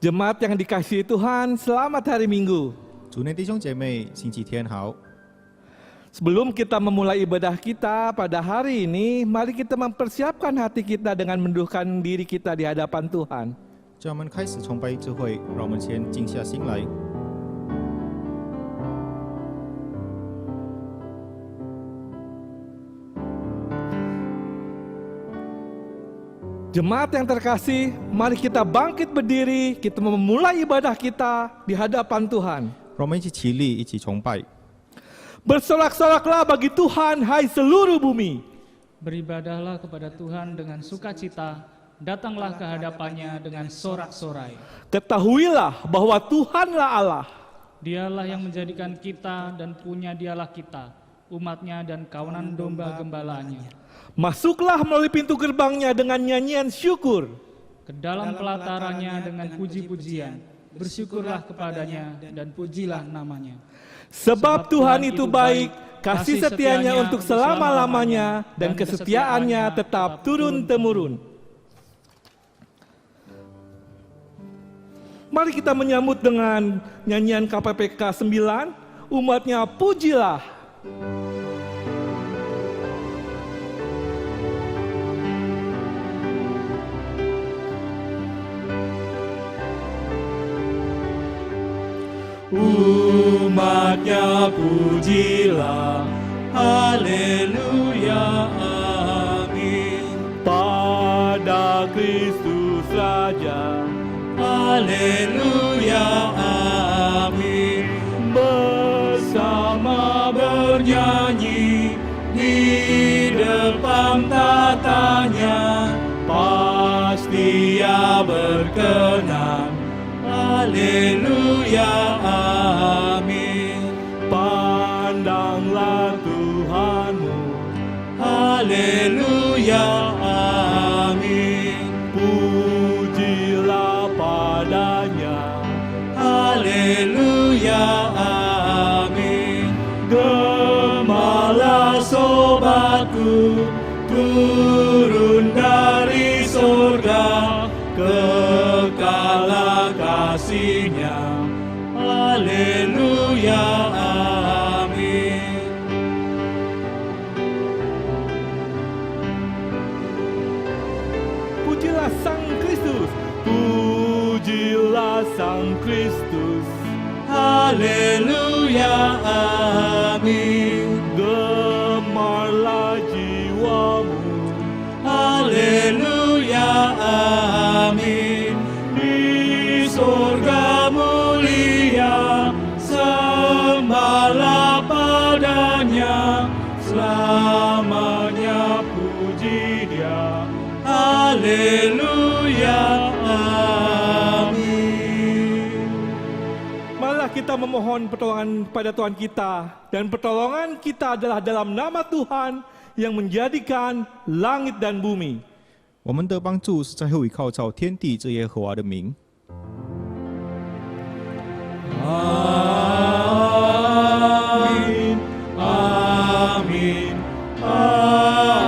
Jemaat yang dikasihi Tuhan, selamat hari Minggu. 主内弟兄姐妹，星期天好。 Sebelum kita memulai ibadah kita pada hari ini, mari kita mempersiapkan hati kita dengan menundukkan diri kita di hadapan Tuhan. 在我们开始崇拜智慧，让我们先静下心来。 Jemaat yang terkasih, mari kita bangkit berdiri, kita memulai ibadah kita di hadapan Tuhan. 让我们一起起立，一起崇拜。 Bersorak-soraklah bagi Tuhan, hai seluruh bumi. Beribadahlah kepada Tuhan dengan sukacita, datanglah ke hadapannya dengan sorak-sorai. Ketahuilah bahwa Tuhanlah Allah. Dialah yang menjadikan kita dan punya dialah kita, umatnya dan kawanan domba gembalaannya. Masuklah melalui pintu gerbangnya dengan nyanyian syukur. Ke dalam pelatarannya dengan puji-pujian, bersyukurlah kepadanya dan pujilah namanya. Sebab Tuhan itu baik, kasih setianya untuk selama-lamanya, dan kesetiaannya tetap turun-temurun. Mari kita menyambut dengan nyanyian KPPK 9, umatnya pujilah. Umatnya pujilah, haleluya, amin. Pada Kristus Raja, haleluya, amin. Bersama bernyanyi di depan tatanya, pasti Ia berkenan. Haleluya, amin. Pandanglah Tuhanmu. Haleluya, amin. Pujilah padanya. Haleluya, amin. Gemalah sobatku, turun dari surga, kekalah kasih-Nya. Haleluya, amin. Pujilah Sang Kristus, pujilah Sang Kristus. Haleluya, amin. Gemarlah jiwamu. Haleluya, amin. Di surga mulia, sembahlah padanya, selamanya puji Dia. Haleluya, amin. Marilah kita memohon pertolongan pada Tuhan kita, dan pertolongan kita adalah dalam nama Tuhan yang menjadikan langit dan bumi. 我们的帮助是在乎倚靠造天地之耶和华的名。 Amin, amin, amin.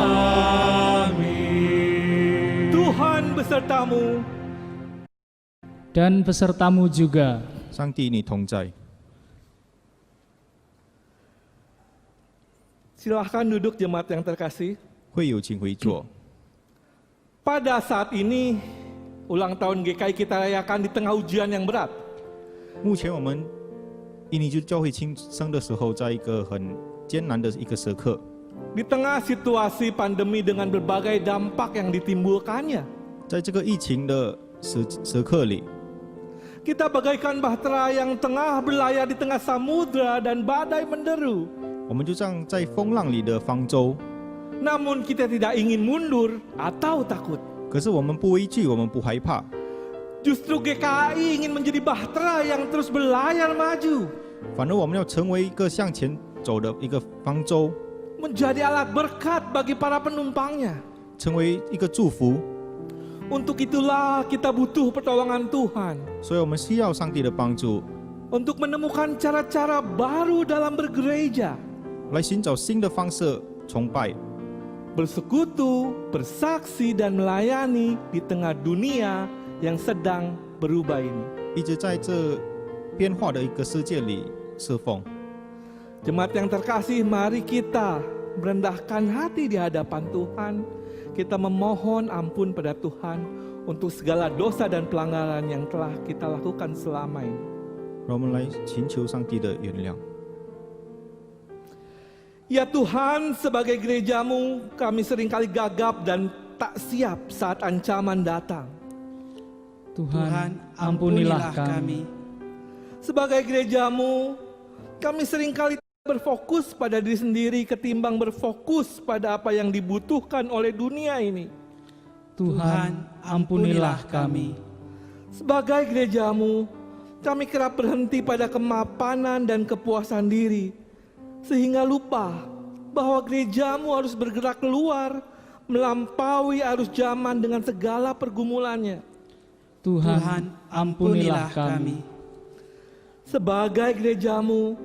Tuhan besertamu. Dan besertamu juga. 上帝，你同在。 Silahkan duduk jemaat yang terkasih. 会友请回座。 Pada saat ini, ulang tahun GKI kita rayakan di tengah ujian yang berat. 目前我们印尼基督教会庆生的时候，在一个很艰难的一个时刻， Di tengah situasi pandemi dengan berbagai dampak yang ditimbulkannya. 在这个疫情的时刻里， Kita bagaikan bahtera yang tengah berlayar di tengah samudra dan badai menderu. 我们就像在风浪里的方舟。 Namun kita tidak ingin mundur atau takut. 可是我们不畏惧，我们不害怕。 Justru GKI ingin menjadi bahtera yang terus berlayar maju. 反而我们要成为一个向前走的一个方舟， Menjadi alat berkat bagi para penumpangnya. 成为一个祝福。 Untuk itulah kita butuh pertolongan Tuhan. 所以我们需要上帝的帮助， Untuk menemukan cara-cara baru dalam bergereja. 来寻找新的方式崇拜。 Bersekutu, bersaksi dan melayani di tengah dunia yang sedang berubah ini. 一直在这变化的一个世界里侍奉。 Jemaat yang terkasih, mari kita merendahkan hati di hadapan Tuhan. Kita memohon ampun pada Tuhan untuk segala dosa dan pelanggaran yang telah kita lakukan selama ini. 让我们来寻求上帝的原谅。 Ya Tuhan, sebagai gereja-Mu, kami seringkali gagap dan tak siap saat ancaman datang. Tuhan, ampunilah kami. Sebagai gereja-Mu, kami seringkali berfokus pada diri sendiri ketimbang berfokus pada apa yang dibutuhkan oleh dunia ini. Tuhan, ampunilah kami. Sebagai gereja-Mu, kami kerap berhenti pada kemapanan dan kepuasan diri, sehingga lupa bahwa gereja-Mu harus bergerak keluar, melampaui arus zaman dengan segala pergumulannya. Tuhan, ampunilah kami. Sebagai gereja-Mu,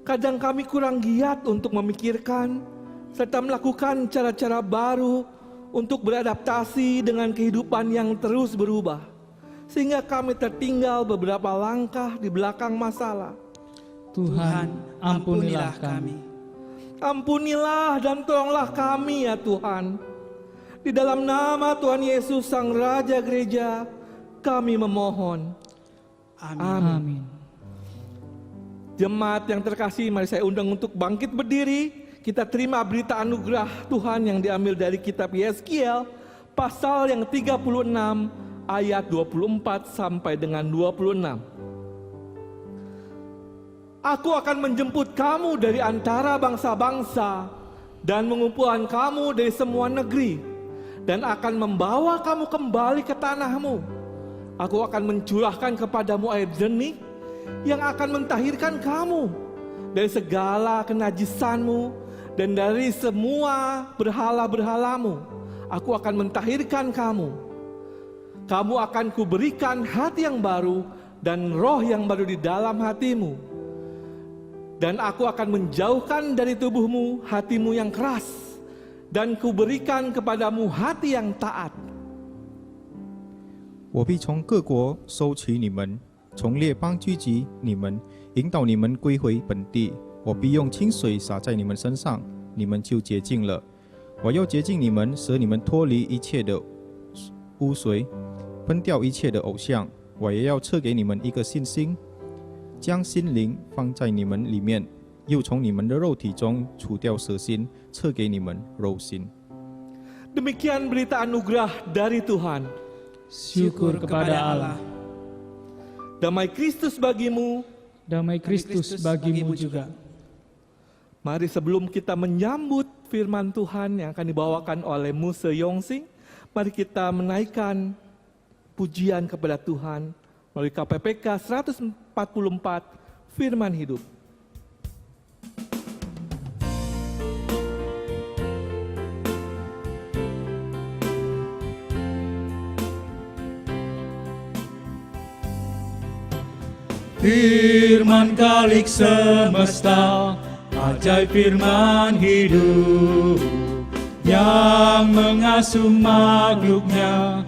kadang kami kurang giat untuk memikirkan serta melakukan cara-cara baru untuk beradaptasi dengan kehidupan yang terus berubah, sehingga kami tertinggal beberapa langkah di belakang masalah. Tuhan, ampunilah kami. Ampunilah dan tolonglah kami ya Tuhan. Di dalam nama Tuhan Yesus Sang Raja Gereja, kami memohon. Amin. Jemaat yang terkasih, mari saya undang untuk bangkit berdiri. Kita terima berita anugerah Tuhan yang diambil dari kitab Yeskiel, pasal yang 36, ayat 24 sampai dengan 26. Aku akan menjemput kamu dari antara bangsa-bangsa dan mengumpulkan kamu dari semua negeri dan akan membawa kamu kembali ke tanahmu. Aku akan mencurahkan kepadamu air jernih yang akan mentahirkan kamu dari segala kenajisanmu dan dari semua berhala-berhalamu. Aku akan mentahirkan kamu. Kamu akan kuberikan hati yang baru dan roh yang baru di dalam hatimu. Dan aku akan menjauhkan dari tubuhmu hatimu yang keras, dan kuberikan kepadamu hati yang taat. 我必从各国收取你们，从列邦聚集你们，引导你们归回本地。我必用清水洒在你们身上，你们就洁净了。我要洁净你们，使你们脱离一切的污秽，分掉一切的偶像。我也要赐给你们一个信心，将心灵放在你们里面，又从你们的肉体中除掉蛇心，赐给你们肉心。 Demikian berita anugerah dari Tuhan. Syukur kepada Allah. Damai Kristus bagimu. Damai Kristus bagimu juga. Mari sebelum kita menyambut firman Tuhan yang akan dibawakan oleh Muse Yongsing, mari kita menaikkan pujian kepada Tuhan melalui KPPK 144 Firman Hidup. Firman Khalik semesta, ajaib firman hidup yang mengasuh makhluknya,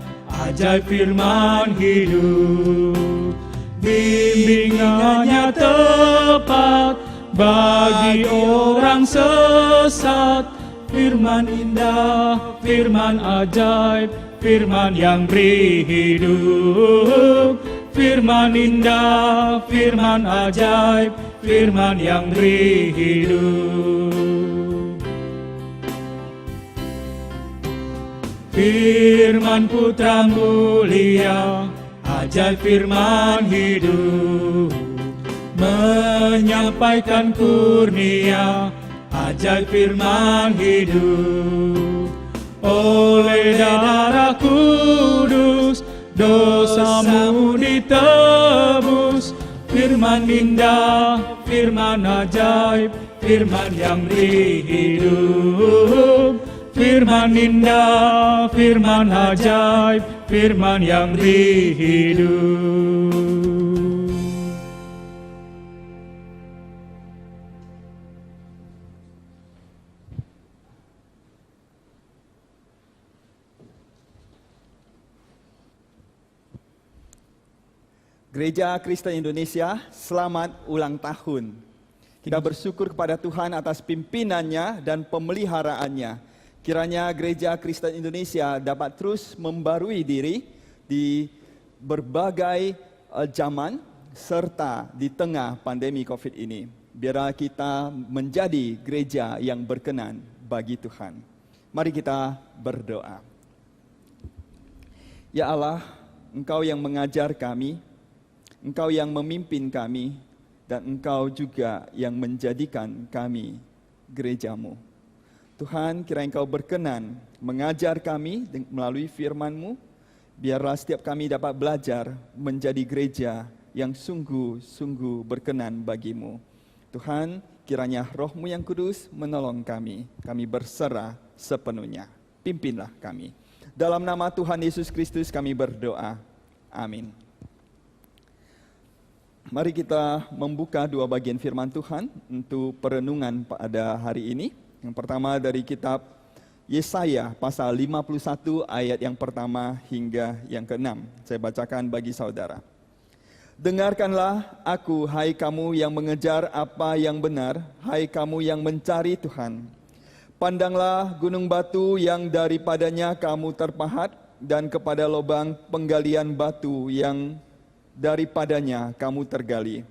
ajaib firman hidup. Bimbingannya tepat bagi orang sesat. Firman indah, firman ajaib, firman yang beri hidup. Firman indah, firman ajaib, firman yang beri hidup. Firman Putra mulia, ajaib firman hidup, menyampaikan kurnia, ajaib firman hidup. Oleh darah kudus, dosamu ditebus. Firman indah, firman ajaib, firman yang beri hidup. Firman indah, firman ajaib, firman yang beri hidup. Gereja Kristen Indonesia, selamat ulang tahun. Kita bersyukur kepada Tuhan atas pimpinannya dan pemeliharaannya. Kiranya Gereja Kristen Indonesia dapat terus membarui diri di berbagai zaman serta di tengah pandemi COVID ini. Biarlah kita menjadi gereja yang berkenan bagi Tuhan. Mari kita berdoa. Ya Allah, Engkau yang mengajar kami, Engkau yang memimpin kami, dan Engkau juga yang menjadikan kami gereja-Mu. Tuhan, kiranya Engkau berkenan mengajar kami melalui firman-Mu, biarlah setiap kami dapat belajar menjadi gereja yang sungguh-sungguh berkenan bagi-Mu. Tuhan, kiranya Roh-Mu yang kudus menolong kami berserah sepenuhnya. Pimpinlah kami. Dalam nama Tuhan Yesus Kristus kami berdoa. Amin. Mari kita membuka dua bagian firman Tuhan untuk perenungan pada hari ini. Yang pertama dari kitab Yesaya pasal 51 ayat yang pertama hingga yang ke-6. Saya bacakan bagi saudara. Dengarkanlah aku, hai kamu yang mengejar apa yang benar, hai kamu yang mencari Tuhan. Pandanglah gunung batu yang daripadanya kamu terpahat, dan kepada lubang penggalian batu yang daripadanya kamu tergali.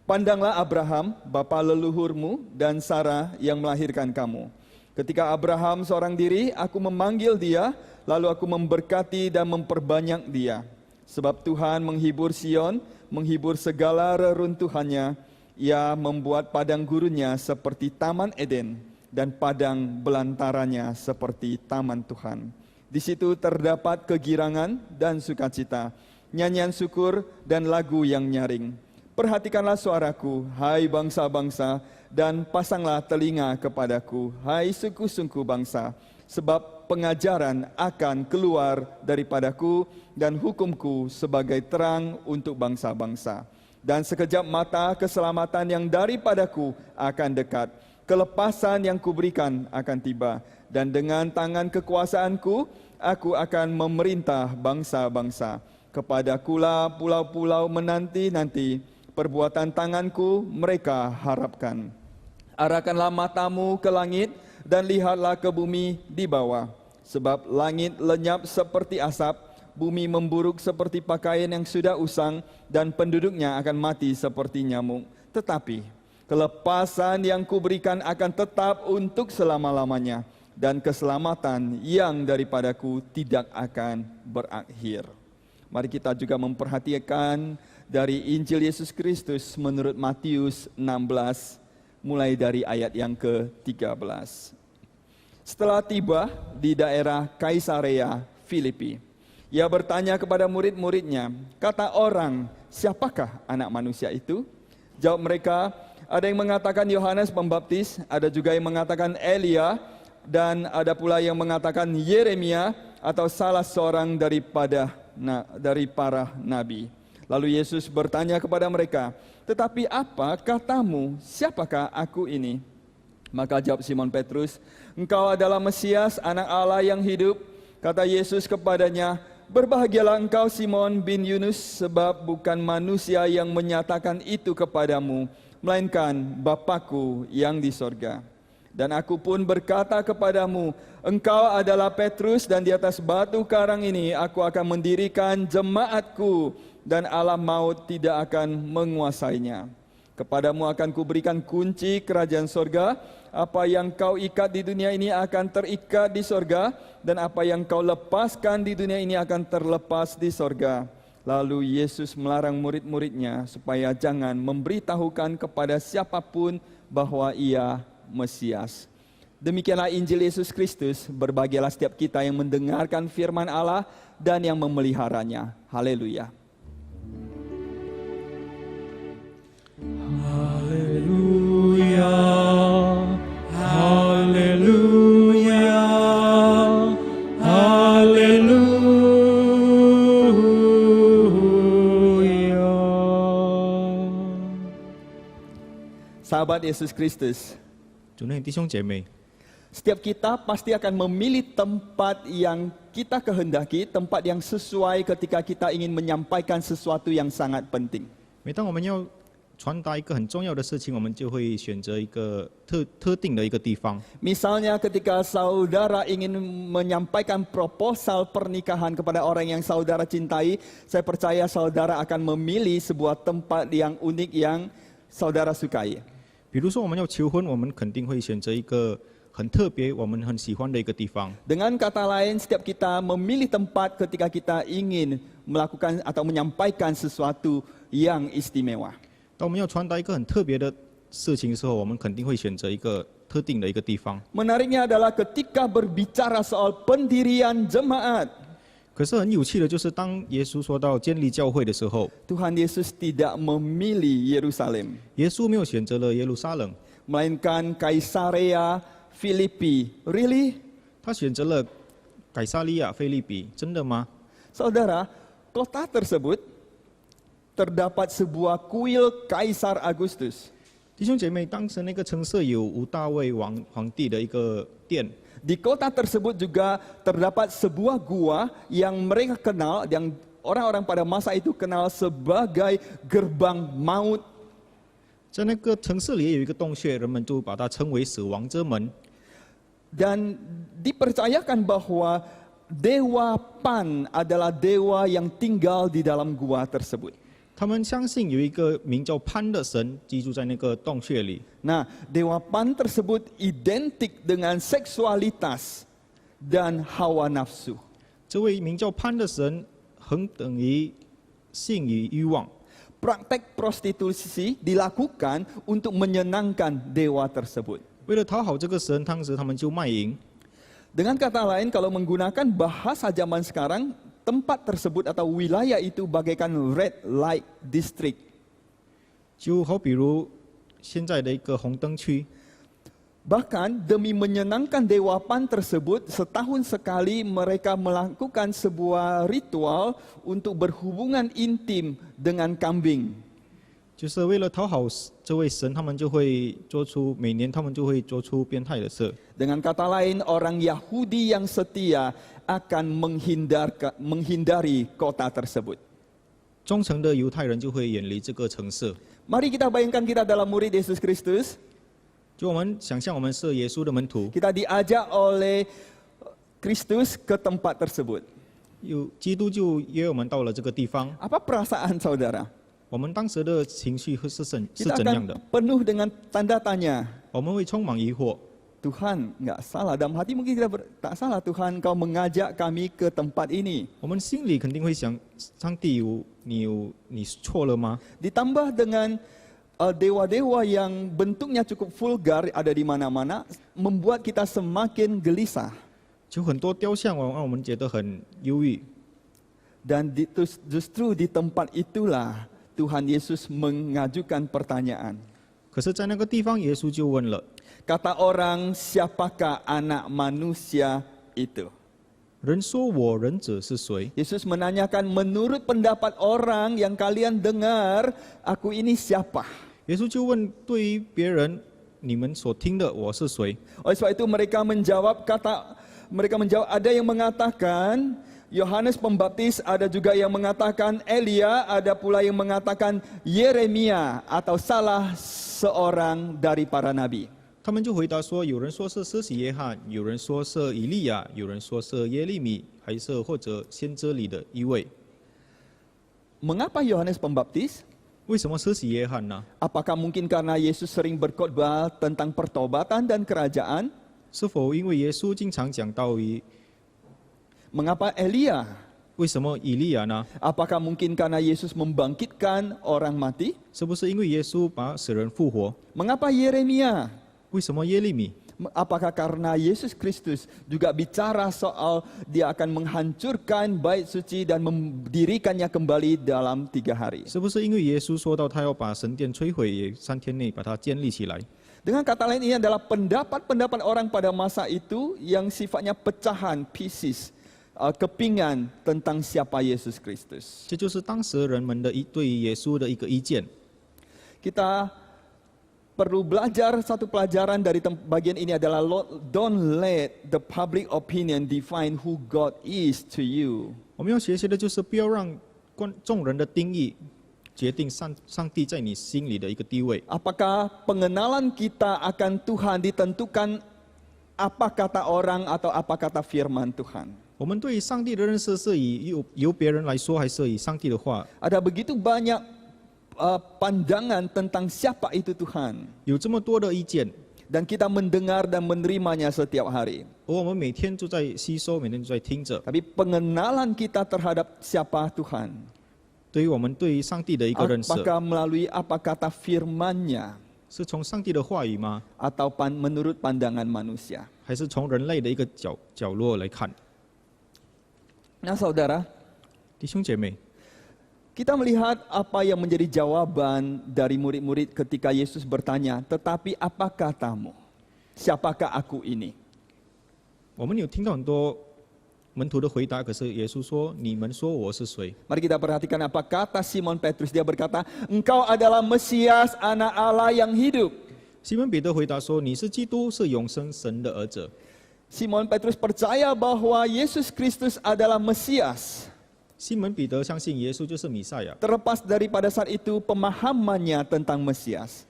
Pandanglah Abraham, bapa leluhurmu, dan Sarah yang melahirkan kamu. Ketika Abraham seorang diri, aku memanggil dia, lalu aku memberkati dan memperbanyak dia. Sebab Tuhan menghibur Sion, menghibur segala reruntuhannya. Ia membuat padang gurunnya seperti taman Eden, dan padang belantaranya seperti taman Tuhan. Di situ terdapat kegirangan dan sukacita, nyanyian syukur dan lagu yang nyaring. Perhatikanlah suaraku, hai bangsa-bangsa, dan pasanglah telinga kepadaku, hai suku-suku bangsa. Sebab pengajaran akan keluar daripadaku, dan hukumku sebagai terang untuk bangsa-bangsa. Dan sekejap mata keselamatan yang daripadaku akan dekat. Kelepasan yang kuberikan akan tiba, dan dengan tangan kekuasaanku, aku akan memerintah bangsa-bangsa. Kepadakulah pulau-pulau menanti-nanti, perbuatan tanganku mereka harapkan. Arahkanlah matamu ke langit, dan lihatlah ke bumi di bawah. Sebab langit lenyap seperti asap, bumi memburuk seperti pakaian yang sudah usang, dan penduduknya akan mati seperti nyamuk. Tetapi kelepasan yang kuberikan akan tetap untuk selama-lamanya, dan keselamatan yang daripadaku tidak akan berakhir. Mari kita juga memperhatikan dari Injil Yesus Kristus menurut Matius 16, mulai dari ayat yang ke-13. Setelah tiba di daerah Kaisarea Filipi, ia bertanya kepada murid-muridnya, kata orang, siapakah anak manusia itu? Jawab mereka, ada yang mengatakan Yohanes Pembaptis, ada juga yang mengatakan Elia, dan ada pula yang mengatakan Yeremia atau salah seorang dari para nabi. Lalu Yesus bertanya kepada mereka, tetapi apa katamu, siapakah aku ini? Maka jawab Simon Petrus, engkau adalah Mesias, anak Allah yang hidup. Kata Yesus kepadanya, berbahagialah engkau Simon bin Yunus, sebab bukan manusia yang menyatakan itu kepadamu, melainkan Bapa-Ku yang di sorga. Dan aku pun berkata kepadamu, engkau adalah Petrus, dan di atas batu karang ini aku akan mendirikan jemaatku, dan alam maut tidak akan menguasainya. Kepadamu akan kuberikan kunci kerajaan sorga, apa yang kau ikat di dunia ini akan terikat di sorga, dan apa yang kau lepaskan di dunia ini akan terlepas di sorga. Lalu Yesus melarang murid-muridnya supaya jangan memberitahukan kepada siapapun bahwa ia Mesias. Demikianlah Injil Yesus Kristus. Berbahagialah setiap kita yang mendengarkan firman Allah dan yang memeliharanya. Haleluya. Haleluya, haleluya, haleluya. Sahabat Yesus Kristus, 主内弟兄姐妹， Setiap kita pasti akan memilih tempat yang kita kehendaki, tempat yang sesuai ketika kita ingin menyampaikan sesuatu yang sangat penting. 每当我们要传达一个很重要的事情，我们就会选择一个特定的一个地方。 Misalnya ketika saudara ingin menyampaikan proposal pernikahan kepada orang yang saudara cintai, saya percaya saudara akan memilih sebuah tempat yang unik yang saudara sukai. 比如说我们要求婚，我们肯定会选择一个很特别、我们很喜欢的一个地方。 Dengan kata lain, setiap kita memilih tempat ketika kita ingin melakukan atau menyampaikan sesuatu yang istimewa. 当我们要传达一个很特别的事情的时候，我们肯定会选择一个特定的一个地方。 Menariknya adalah ketika berbicara soal pendirian jemaat, 可是很有趣的就是，当耶稣说到建立教会的时候， Tuhan Yesus tidak memilih Yerusalem, 耶稣没有选择了耶路撒冷， melainkan Kaisarea Filipi. Really? 他选择了改撒利亚、菲利比。真的吗？ Saudara, kota tersebut terdapat sebuah kuil Kaisar Agustus. 弟兄姐妹，当时那个城市有吴大卫皇帝的一个殿， Di kota tersebut juga terdapat sebuah gua yang mereka kenal, yang orang-orang pada masa itu kenal sebagai gerbang maut. 在那个城市里也有一个洞穴，人们就把它称为死亡之门。 Dan dipercayakan bahwa Dewa Pan adalah dewa yang tinggal di dalam gua tersebut. 他们相信有一个名叫潘的神居住在那个洞穴里。 Nah, Dewa Pan tersebut identik dengan seksualitas dan hawa nafsu. 这位名叫潘的神恒等于性与欲望。 Praktek prostitusi dilakukan untuk menyenangkan dewa tersebut. 为了讨好这个神，当时他们就卖淫。 Dengan kata lain, kalau menggunakan bahasa zaman sekarang, tempat tersebut atau wilayah itu bagaikan red light district. 就好比如现在的一个红灯区。 Bahkan demi menyenangkan Dewa Pan tersebut, setahun sekali mereka melakukan sebuah ritual untuk berhubungan intim dengan kambing. 就是为了讨好这位神，他们就会做出每年他们就会做出变态的事。 Dengan kata lain, orang Yahudi yang setia akan menghindari kota tersebut. 忠诚的犹太人就会远离这个城市。 Mari kita bayangkan kita adalah murid Yesus Kristus. 就我们想象我们是耶稣的门徒， Kita diajak oleh Kristus ke tempat tersebut. 有基督就约我们到了这个地方。 Apa perasaan saudara? 我们当时的情绪是怎 Kita 样的？ akan penuh dengan tanda tanya. 我们会充满疑惑。 Tuhan, nggak salah. Dalam hati mungkin kita tak salah. Tuhan, Kau mengajak kami ke tempat ini. 我们心里肯定会想，上帝你错了吗？ Ditambah dengan dewa-dewa yang bentuknya cukup vulgar ada di mana-mana, membuat kita semakin gelisah. 就很多雕像让我们觉得很忧郁。 Dan justru di tempat itulah Tuhan Yesus mengajukan pertanyaan. 可是，在那个地方，耶稣就问了， Kata orang, siapakah anak manusia itu? 人说我人子是谁？ Yesus menanyakan, menurut pendapat orang yang kalian dengar, aku ini siapa? 耶稣就问，对于别人，你们所听的我是谁？ Oleh sebab itu mereka menjawab, ada yang mengatakan Yohanes Pembaptis, ada juga yang mengatakan Elia, ada pula yang mengatakan Yeremia atau salah seorang dari para nabi. 他们就回答说，有人说是施洗约翰，有人说是以利亚，有人说是耶利米，还是或者先知里的一位。 Mengapa Yohanes Pembaptis? 为什么施洗约翰呢？ Apakah mungkin karena Yesus sering berkhotbah tentang pertobatan dan kerajaan? 是否因为耶稣经常讲道于？ Mengapa Elia? 为什么以利亚呢？ Apakah mungkin karena Yesus membangkitkan orang mati? 是不是因为耶稣把死人复活？ Mengapa Yeremia? 为什么耶利米？ Apakah karena Yesus Kristus juga bicara soal dia akan menghancurkan bait suci dan mendirikannya kembali dalam 3 hari? 是不是因为耶稣说到他要把神殿摧毁，也3天内把它建立起来？ Dengan kata lain, ini adalah pendapat-pendapat orang pada masa itu yang sifatnya pecahan, pieces, kepingan tentang siapa Yesus Kristus. 这就是当时人们的对于耶稣的一个意见。 Kita perlu belajar satu pelajaran dari bagian ini adalah don't let the public opinion define who God is to you. 我们要学习的就是不要让众人的定义决定上帝在你心里的一个地位。 Apakah pengenalan kita akan Tuhan ditentukan apa kata orang atau apa kata firman Tuhan? 我们对于上帝的认识是由别人来说，还是以上帝的话？ Ada begitu banyak pandangan tentang siapa itu Tuhan. 有这么多的意见， Dan kita mendengar dan menerimanya setiap hari. 而我们每天都在吸收，每天都在听着。 Tapi pengenalan kita terhadap siapa Tuhan, 对于我们对于上帝的一个认识， apakah melalui apa kata firman-Nya 是从上帝的话语吗？ atau menurut pandangan manusia? 还是从人类的一个角落来看？ Nah saudara, 弟兄姐妹， kita melihat apa yang menjadi jawaban dari murid-murid ketika Yesus bertanya, tetapi apa katamu? Siapakah aku ini? 我们有听到很多门徒的回答，可是耶稣说：“你们说我是谁？” Mari kita perhatikan apa kata Simon Petrus. Dia berkata, engkau adalah Mesias, anak Allah yang hidup. 西门彼得回答说：“你是基督，是永生神的儿子。” Simon Petrus percaya bahwa Yesus Kristus adalah Mesias. 西门彼得相信耶稣就是弥赛亚， Terlepas daripada saat itu pemahamannya tentang Mesias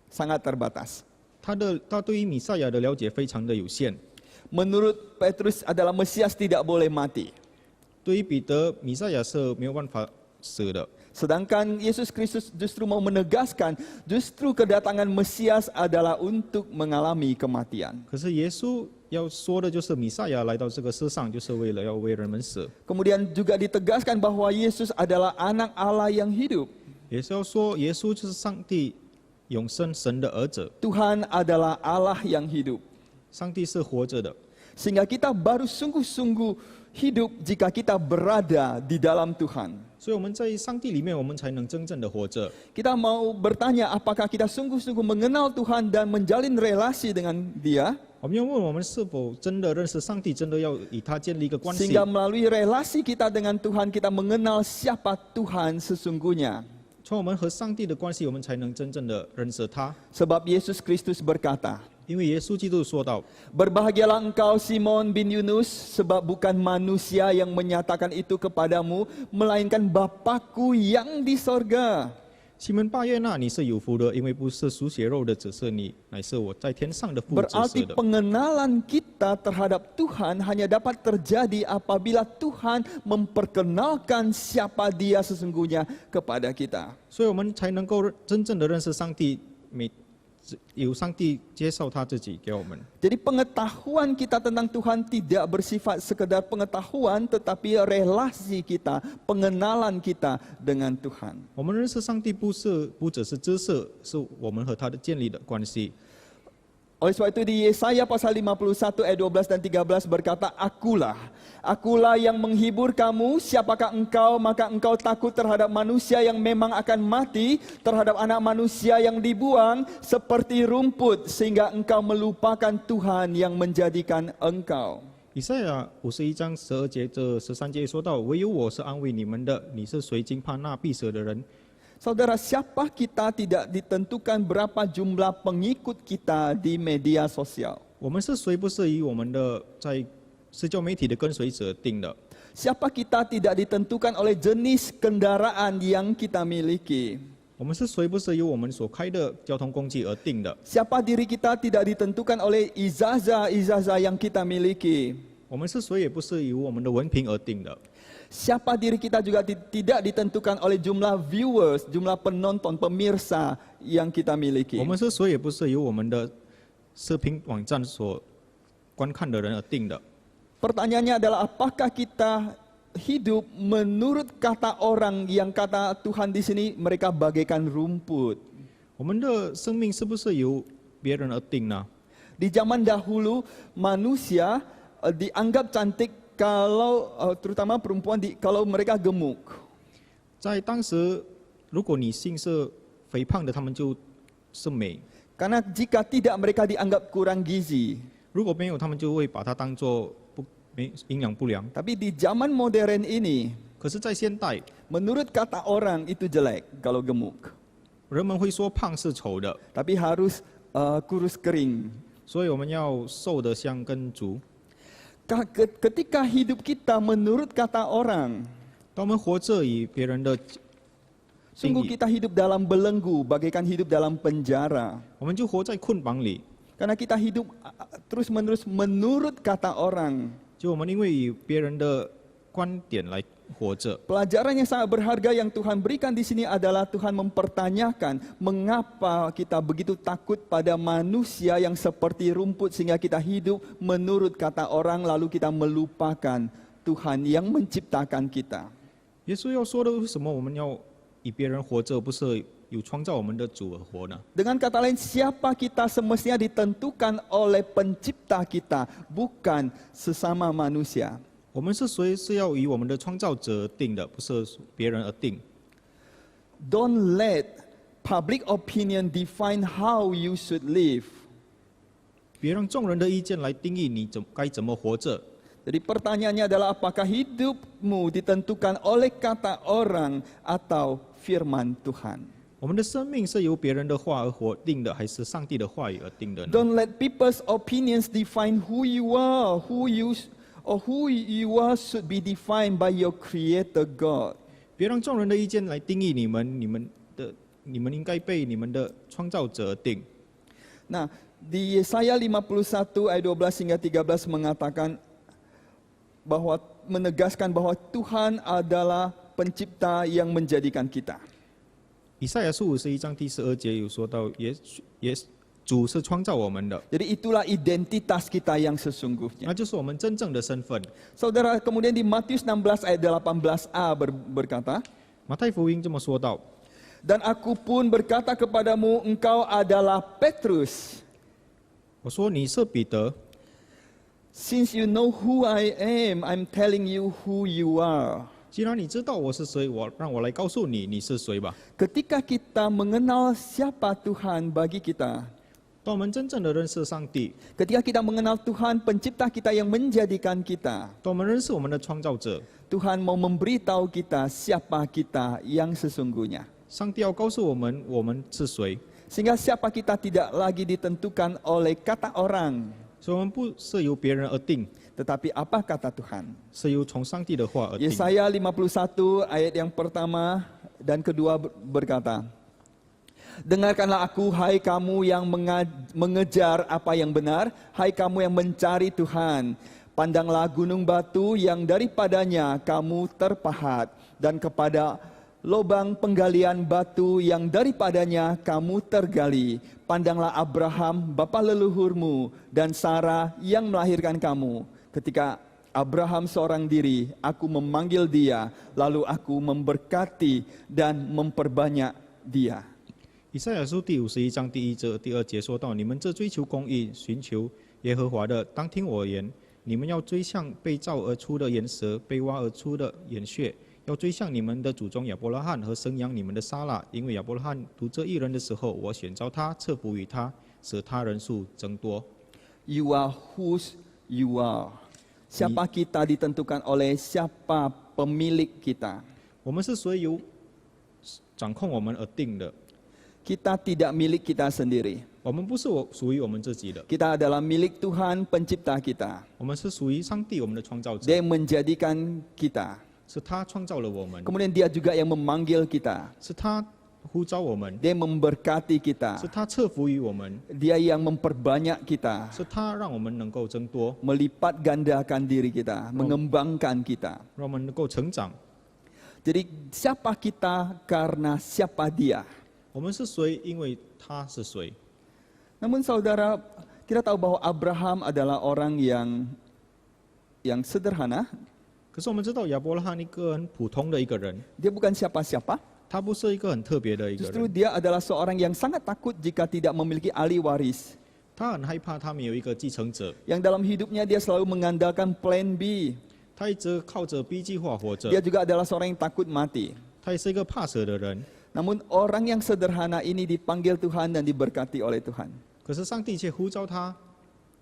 sangat terbatas. 他对于弥赛亚的了解非常的有限。 Menurut Petrus adalah Mesias tidak boleh mati. 对于彼得，弥赛亚是没有办法死的。 Sedangkan Yesus Kristus justru mau menegaskan, justru kedatangan Mesias adalah untuk mengalami kematian. 可是耶稣要说的就是弥赛亚来到这个世上，就是为了要为人们死。 Kemudian juga ditegaskan bahwa Yesus adalah anak Allah yang hidup. 也是要说，耶稣就是上帝永生神的儿子， Tuhan adalah Allah yang hidup. 上帝是活着的。 Sehingga kita baru sungguh-sungguh hidup jika kita berada di dalam Tuhan. 所以我们在上帝里面，我们才能真正的活着。 Kita mau bertanya apakah kita sungguh-sungguh mengenal Tuhan dan menjalin relasi dengan Dia, 我们要问我们是否真的认识上帝，真的要与他建立一个关系。 sehingga melalui relasi kita dengan Tuhan kita mengenal siapa Tuhan sesungguhnya. 从我们和上帝的关系，我们才能真正的认识他。 Sebab Yesus Kristus berkata, 因为耶稣基督说到， Berbahagialah engkau Simon bin Yunus, sebab bukan manusia yang menyatakan itu kepadamu, melainkan Bapa-Ku yang di sorga. 西门巴约纳，你是有福的，因为不是属血肉的只是你，乃是我在天上的父指 Berarti 示的。 pengenalan kita terhadap Tuhan hanya dapat terjadi apabila Tuhan memperkenalkan siapa Dia sesungguhnya kepada kita. 所以我们才能够真正的认识上帝，由上帝介绍他自己给我们。 Jadi pengetahuan kita tentang Tuhan tidak bersifat sekedar pengetahuan, tetapi relasi kita, pengenalan kita dengan Tuhan. 我们认识上帝不只是知识，是我们和他的建立的关系。 Oleh sebab itu di Yesaya pasal 51 ayat 12 dan 13 berkata, Akulah yang menghibur kamu, siapakah engkau, maka engkau takut terhadap manusia yang memang akan mati, terhadap anak manusia yang dibuang, seperti rumput, sehingga engkau melupakan Tuhan yang menjadikan engkau. 以赛亚51章12节这13节说到：“唯有我是安慰你们的，你是谁惊怕那必死的人？” Saudara, siapa kita tidak ditentukan berapa jumlah pengikut kita di media sosial. 我们是谁不是以我们的在社交媒体的跟随者定的。 Siapa kita tidak ditentukan oleh jenis kendaraan yang kita miliki. 我们是谁不是由我们所开的交通工具而定的。 Siapa diri kita tidak ditentukan oleh ijazah-ijazah yang kita miliki. 我们是谁也不是由我们的文凭而定的。 Siapa diri kita juga tidak ditentukan oleh jumlah viewers, jumlah penonton, pemirsa yang kita miliki. 我们是谁也不是由我们的视频网站所观看的人而定的。 Pertanyaannya adalah apakah kita hidup menurut kata orang yang kata Tuhan di sini mereka bagaikan rumput. 我们的生命是不是由别人而定呢？ Di zaman dahulu manusia dianggap cantik kalau terutama perempuan kalau mereka gemuk. 在当时，如果女性是肥胖的，她们就是美； Karena jika tidak mereka dianggap kurang gizi. 如果没有，她们就会把它当作营养不良。 Tapi di zaman modern ini, 可是，在现代， menurut kata orang itu jelek kalau gemuk. 人们会说胖是丑的， tapi harus kurus kering. 所以我们要瘦得像根竹。 Ketika hidup kita menurut kata orang, 当我们活着以别人的定 sungguh 义， kita hidup dalam belenggu, bagaikan hidup dalam penjara. 我们就活在捆绑里。 Karena kita hidup terus-menerus menurut kata orang. 就我们因为以别人的观点来活着。 Pelajaran yang sangat berharga yang Tuhan berikan di sini adalah Tuhan mempertanyakan mengapa kita begitu takut pada manusia yang seperti rumput sehingga kita hidup menurut kata orang lalu kita melupakan Tuhan yang menciptakan kita. 耶稣要说的为什么我们要以别人活着，不是有创造我们的主而活呢？ Dengan kata lain, siapa kita semestinya ditentukan oleh pencipta kita, bukan sesama manusia. 我们是谁是要以我们的创造者而定的，不是别人而定。 Don't let public opinion define how you should live. 别让众人的意见来定义你该怎么活着。 Jadi pertanyaannya adalah apakah hidupmu ditentukan oleh kata orang atau firman Tuhan? 我们的生命是由别人的话而活定的，还是上帝的话语而定的呢？ Don't let people's opinions define who you are. Who you are should be defined by your Creator God. 别让众人的意见来定义你们，你们应该被你们的创造者而定。 Nah, di Yesaya 51 ayat 12 hingga 13 mengatakan bahwa menegaskan bahwa Tuhan adalah pencipta yang menjadikan kita. 以赛亚书51章第12节有说到，主是创造我们的， Jadi itulah identitas kita yang sesungguhnya. 那就是我们真正的身份。 Saudara, kemudian di Matius 16 ayat 18a berkata, 马太福音这么说道： Dan aku pun berkata kepadamu, engkau adalah Petrus. 我说你是彼得， Since you know who I am, I'm telling you who you are. 既然你知道我是谁，让我来告诉你你是谁吧。 Ketika kita mengenal siapa Tuhan bagi kita, 当我们真正的认识上帝， ketika kita mengenal Tuhan pencipta kita yang menjadikan kita, 当我们认识我们的创造者， Tuhan mau memberitahu kita siapa kita yang sesungguhnya. 上帝要告诉我们是谁， Sehingga siapa kita tidak lagi ditentukan oleh kata orang, 所以我们不是由别人而定， tetapi apa kata Tuhan. 是由从上帝的话而定。 Yesaya 51 ayat yang pertama dan kedua berkata, Dengarkanlah aku, hai kamu yang mengejar apa yang benar, hai kamu yang mencari Tuhan. Pandanglah gunung batu yang daripadanya kamu terpahat, dan kepada lubang penggalian batu yang daripadanya kamu tergali. Pandanglah Abraham, bapa leluhurmu, dan Sarah yang melahirkan kamu. Ketika Abraham seorang diri, aku memanggil dia, lalu aku memberkati dan memperbanyak dia. 以赛亚书第51章第1节、第2节说到：你们这追求公义、寻求耶和华的，当听我言。你们要追向被造而出的岩石，被挖而出的岩穴，要追向你们的祖宗亚伯拉罕和生养你们的撒拉，因为亚伯拉罕独这一人的时候，我选召他，赐福于他，使他人数增多。 You are whose you are. Siapa kita ditentukan oleh siapa pemilik kita. 我们是谁由掌控我们而定的， Kita tidak milik kita sendiri. 我们不是属于我们自己的， Kita adalah milik Tuhan pencipta kita. 我们是属于上帝我们的创造者， Dia yang menjadikan kita. 是他创造了我们， Kemudian dia juga yang memanggil kita. 是他呼召我们， Dia yang memberkati 是 kita. 他赐福于我们， Dia yang memperbanyak kita. 是他让我们能够增多， Melipat gandakan diri kita. Mengembangkan kita. 让我们能够成长。 Jadi siapa kita karena siapa dia. 我们是谁？因为他是谁。 Namun saudara, kita tahu bahwa Abraham adalah orang yang sederhana. 可是我们知道亚伯拉罕一个很普通的一个人， Dia bukan siapa-siapa. 他不是一个很特别的一个 Justru 人， dia adalah seorang yang sangat takut jika tidak memiliki ahli waris. 他很害怕他没有一个继承者， Yang dalam hidupnya dia selalu mengandalkan plan B. 他一直靠着 B 计划活着， Dia juga adalah seorang yang takut mati. 他也是一个怕死的人。 Namun orang yang sederhana ini dipanggil Tuhan dan diberkati oleh Tuhan. 可是上帝却呼召他，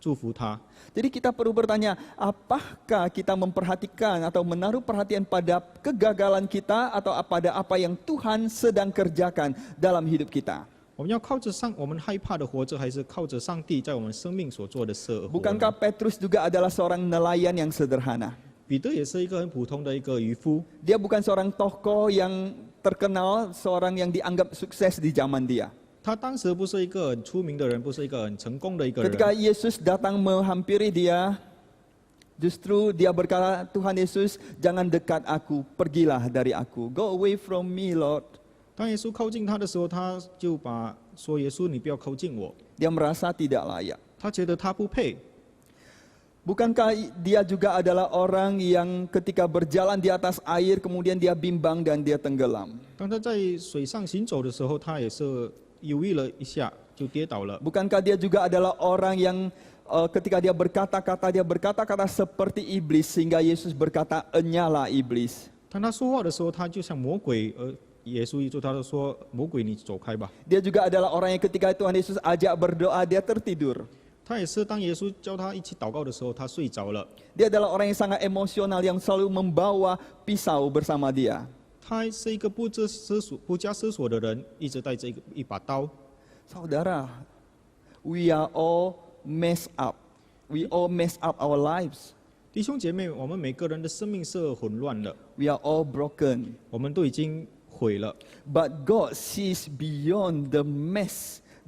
祝福他。 Jadi kita perlu bertanya, apakah kita memperhatikan atau menaruh perhatian pada kegagalan kita atau pada apa yang Tuhan sedang kerjakan dalam hidup kita? 我们要靠着我们害怕的活着，还是靠着上帝在我们生命所做的事而活呢？ Bukankah Petrus juga adalah seorang nelayan yang sederhana? 彼得也是一个很普通的一个渔夫， Dia bukan seorang tokoh yang terkenal, seorang yang dianggap sukses di zaman dia. 他当时不是一个很出名的人，不是一个很成功的一个人。 Ketika Yesus datang menghampiri dia, justru dia berkata, Tuhan Yesus, jangan dekat aku, pergilah dari aku. Go away from me, Lord. 当耶稣靠近他的时候，他就说：“耶稣，你不要靠近我。 Dia merasa tidak layak. ”他觉得他不配。 Bukankah dia juga adalah orang yang ketika berjalan di atas air, kemudian dia bimbang dan dia tenggelam? 当他在水上行走的时候，他也是犹豫了一下，就跌倒了。 Bukankah dia juga adalah orang yang ketika dia berkata-kata seperti iblis, sehingga Yesus berkata, enyalah iblis. 当他说话的时候，他就像魔鬼，而耶稣就他说：“魔鬼，你走开吧。” Dia juga adalah orang yang ketika Tuhan Yesus ajak berdoa, dia tertidur. 他也是当耶稣叫他一起祷告的时候，他睡着了。 Dia adalah orang yang sangat emosional, yang selalu membawa pisau bersama dia. 他是一个不加思索的人，一直带着一把刀。 Saudara, we are all messed up. We all messed up our lives. 弟兄姐妹，我们每个人的生命是混乱的， We are all broken. 我们都已经毁了。 But God sees beyond the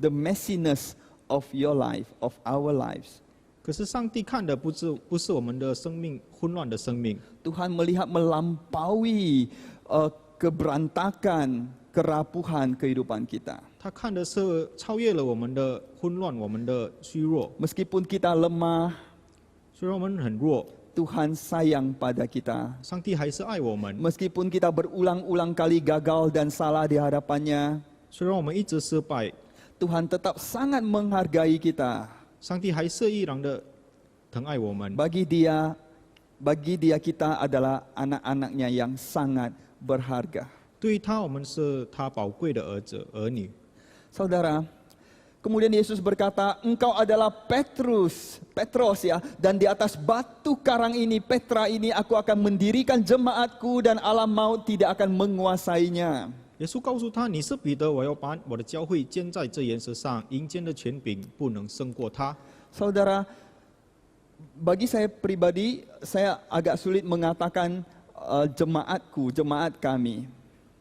messiness of your life, of our lives. 可是上帝看的不是我们的生命混乱的生命， Tuhan melihat melampaui keberantakan, kerapuhan kehidupan kita. 他看的是超越了我们的混乱，我们的虚弱。 Meskipun kita lemah, 虽然我们很弱， Tuhan sayang pada kita. 上帝还是爱我们。 Meskipun kita berulang-ulang kali gagal dan salah di hadapannya, 虽然我们一直失败， Tuhan tetap sangat menghargai kita. 上帝还是依然的疼爱我们。 Bagi dia kita adalah anak-anaknya yang sangat berharga. 对于他，我们是他宝贵的儿女。 Saudara, kemudian Yesus berkata, engkau adalah Petros ya, dan di atas batu karang ini, Petra ini, aku akan mendirikan jemaatku dan alam maut tidak akan menguasainya. 耶稣告诉他：“你是彼得，我要把我的教会建在这岩石上，阴间的权柄不能胜过他。” Saudara, bagi saya pribadi, saya agak sulit mengatakan jemaatku, jemaat kami.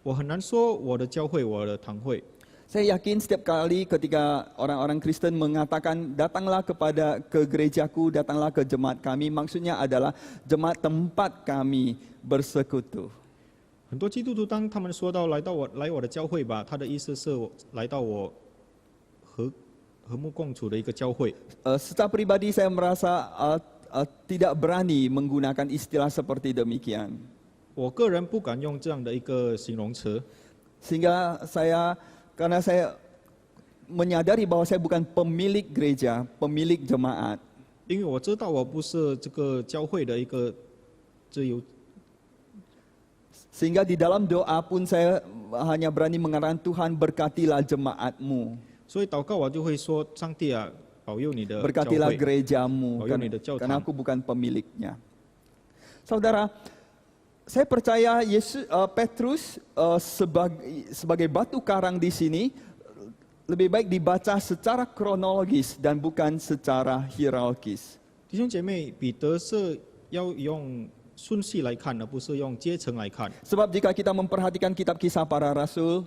我很难说我的教会，我的堂会。 Saya yakin setiap kali ketika orang-orang Kristen mengatakan datanglah ke gerejaku, datanglah ke jemaat kami, maksudnya adalah jemaat tempat kami bersekutu. 很多基督徒当他们说到来我的教会吧，他的意思是来到我和睦共处的一个教会。 Secara pribadi saya merasa tidak berani menggunakan istilah seperti demikian. 我个人不敢用这样的一个形容词， Sehingga karena saya menyadari bahwa saya bukan pemilik gereja, pemilik jemaat. 因为我知道我不是这个教会的一个自由， Sehingga di dalam doa pun saya hanya berani mengatakan Tuhan berkatilah jemaatmu, 所以祷告我就会说：上帝啊，保佑你的教 berkatilah 会。 gerejamu,保佑你的教堂。 karena aku bukan pemiliknya. Saudara, saya percaya Petrus sebagai batu karang di sini lebih baik dibaca secara kronologis dan bukan secara hierarkis. 弟兄姐妹，彼得是要用顺序来看，而不是用阶层来看。 Sebab jika kita memperhatikan kitab Kisah Para Rasul,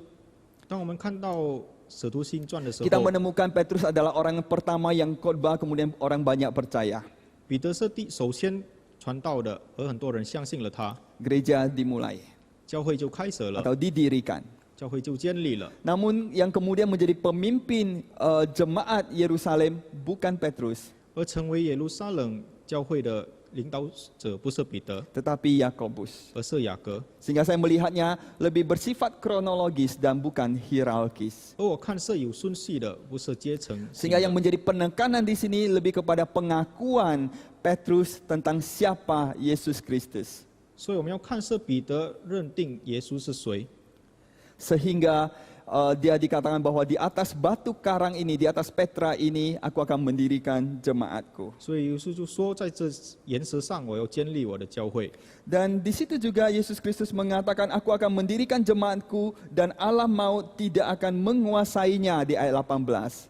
当我们看到使徒行传的时 kita 候， menemukan Petrus adalah orang pertama yang khotbah, kemudian orang banyak percaya. 彼得是首先传道的，而很多人相信了他， Gereja dimulai 教会就开始了， atau didirikan. 教会就建立了。 Namun yang kemudian menjadi pemimpin jemaat Yerusalem bukan Petrus, 而成为耶路撒冷教会的领导者不是彼得， tetapi Yakobus. 而是雅各。 Sehingga saya melihatnya lebih bersifat kronologis dan bukan hierarkis. 而我看是有顺序的，不是阶层性的。 Sehingga yang menjadi penekanan di sini lebih kepada pengakuan Petrus tentang siapa Yesus Kristus. 所以我们要看是彼得认定耶稣是谁， Sehingga dia dikatakan bahwa di atas batu karang ini, di atas Petra ini, aku akan mendirikan jemaatku. 所以耶稣就说，在这岩石上我要建立我的教会。 Dan di situ juga Yesus Kristus mengatakan, aku akan mendirikan jemaatku dan alam maut tidak akan menguasainya di ayat 18.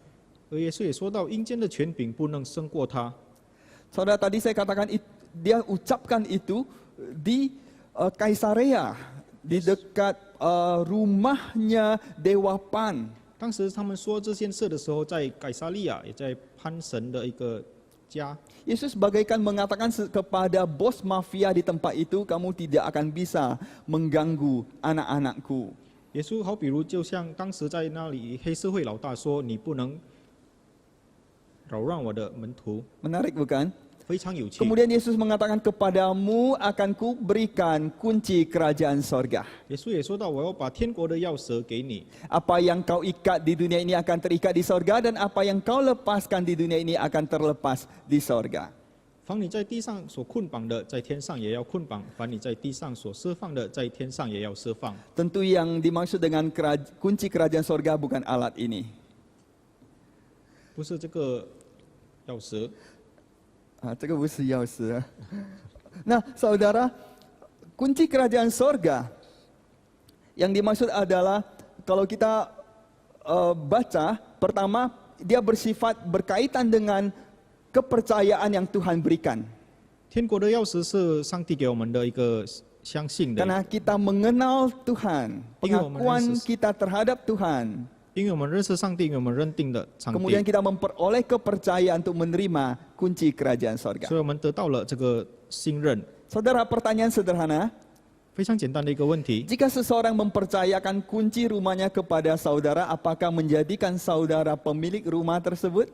而耶稣也说到，阴间的权柄不能胜过他。 Saudara, tadi saya katakan dia ucapkan itu di Kaisarea, di dekat rumahnya Dewa Pan. 当时他们说这件事的时候，在改撒利亚，也在潘神的一个家。 Yesus bagaikan mengatakan kepada bos mafia di tempat itu, kamu tidak akan bisa mengganggu anak-anakku. 耶稣好比如就像当时在那里黑社会老大说：“你不能扰乱我的门徒。 Menarik bukan? ”非常有趣。 Kemudian Yesus mengatakan, kepadamu akan kuberikan kunci kerajaan sorga. 耶稣也说到：“我要把天国的钥匙给你， Apa yang kau ikat di dunia ini akan terikat di sorga, dan apa yang kau lepaskan di dunia ini akan terlepas di sorga. 凡你在地上所捆绑的，在天上也要捆绑；凡你在地上所释放的，在天上也要释放。” Tentu yang dimaksud dengan kunci kerajaan sorga bukan alat ini. 不是这个钥匙， 这个不是钥匙。Nah, saudara, kunci kerajaan sorga yang dimaksud adalah, kalau kita baca, pertama dia bersifat berkaitan dengan kepercayaan yang Tuhan berikan. 天国的钥匙是上帝给我们的一个相信的， Karena kita mengenal Tuhan, pengakuan kita terhadap Tuhan, 因为我们认识上帝，因为我们认定的上 kemudian 帝， kita memperoleh kepercayaan untuk menerima kunci kerajaan sorga. 所以我们得到了这个信任。 Saudara, pertanyaan sederhana, 非常简单的一个问题： jika seseorang mempercayakan kunci rumahnya kepada saudara, apakah menjadikan saudara pemilik rumah tersebut?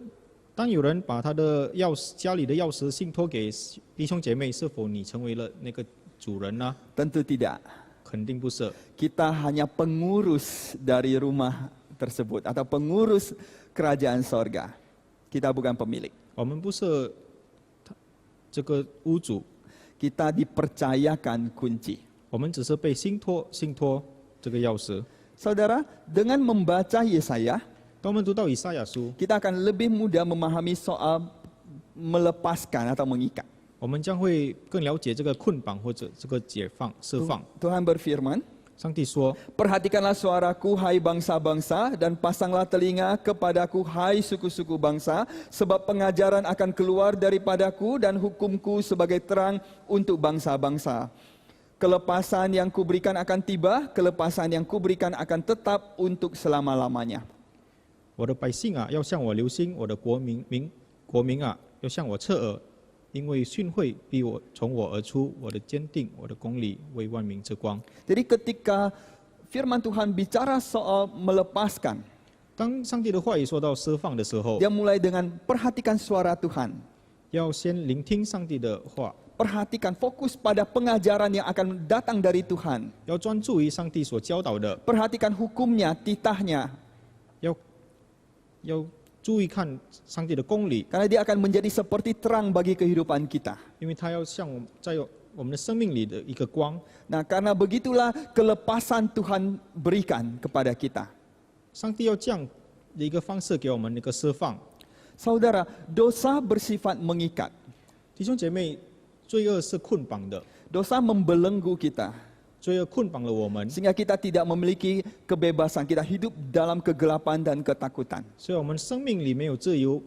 当有人把他的钥匙、家里的钥匙信托给弟兄姐妹，是否你成为了那个主人呢？ Tentu tidak. 肯定不是。 Kita hanya pengurus dari rumah tersebut atau pengurus kerajaan sorga. Kita bukan pemilik. 我们不是这个屋主， Kita dipercayakan kunci. 我们只是被信托这个钥匙。 Saudara, dengan membaca Yesaya, 当我们读到以赛亚书， kita akan lebih mudah memahami soal melepaskan atau mengikat. 我们将会更了解这个捆绑或者这个解放、释放。 Tuhan berfirman, 上帝说： perhatikanlah suaraku, hai bangsa-bangsa, dan pasanglah telinga kepadaku, hai suku-suku bangsa, sebab pengajaran akan keluar daripadaku dan hukumku sebagai terang untuk bangsa-bangsa. Kelepasan yang kuberikan akan tiba, kelepasan yang kuberikan akan tetap untuk selama-lamanya. 我的百姓啊，要向我留心；我的国民啊，要向我侧耳，因为训诲必从我而出，我的坚定，我的公理为万民之光。 Jadi ketika firman Tuhan bicara soal melepaskan, 当上帝的话语说到释放的时候， dia mulai dengan perhatikan suara Tuhan. 要先聆听上帝的话， Perhatikan, fokus pada pengajaran yang akan datang dari Tuhan. 要专注于上帝所教导的， Perhatikan hukumnya, titahnya, 要注意看上帝的公理， karena dia akan menjadi seperti terang bagi kehidupan kita. 因为他要像在我们的生命里的一个光。 Nah, karena begitulah kelepasan Tuhan berikan kepada kita. 上帝要这样的一个方式给我们一个释放。 Saudara, dosa bersifat mengikat. 弟兄姐妹，罪恶是捆绑的， Dosa membelenggu kita, 罪恶捆绑了我们， sehingga kita tidak memiliki kebebasan. Kita hidup dalam kegelapan dan ketakutan. 所以我们生命里没有自由，